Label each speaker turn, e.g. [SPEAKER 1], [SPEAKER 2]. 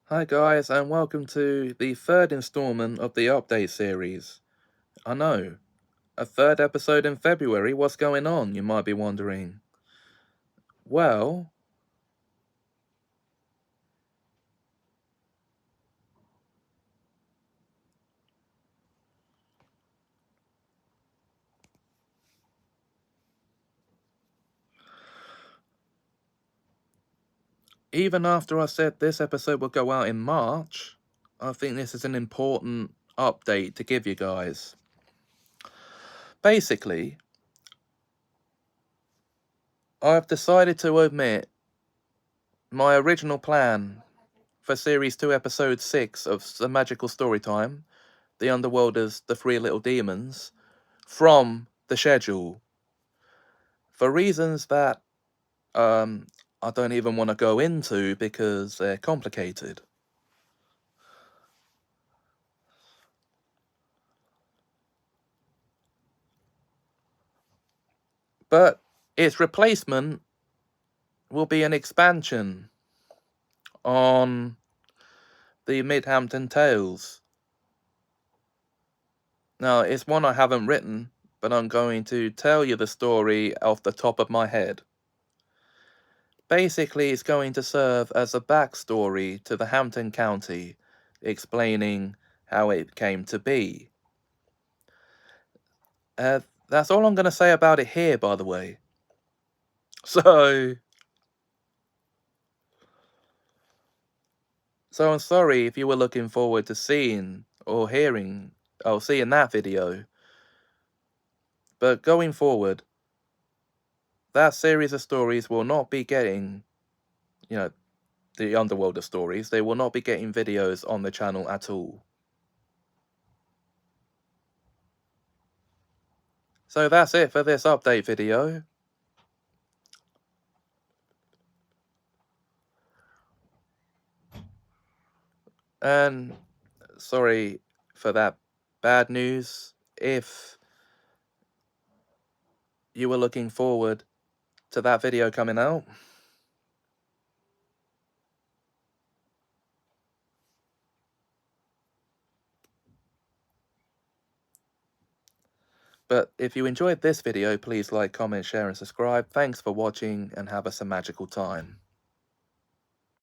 [SPEAKER 1] Hi guys, and welcome to the third installment of the update series. I know, a third episode in February, what's going on, you might be wondering. Well, even after I said this episode will go out in March, I think this is an important update to give you guys. Basically, I've decided to omit my original plan for Series 2, Episode 6 of Semajical Story Time, The Underworlders, The Three Little Demons, from the schedule. For reasons that I don't even want to go into because they're complicated. But its replacement will be an expansion on the Midhampton Tales. Now, it's one I haven't written, but I'm going to tell you the story off the top of my head. Basically, it's going to serve as a backstory to the Hampton County, explaining how it came to be. That's all I'm going to say about it here, by the way. So I'm sorry if you were looking forward to seeing or hearing or seeing that video. But going forward, that series of stories will not be getting, the Underworld of stories. They will not be getting videos on the channel at all. So that's it for this update video. And sorry for that bad news. If you were looking forward to that video coming out. But if you enjoyed this video, please like, comment, share and subscribe. Thanks for watching and have a magical time.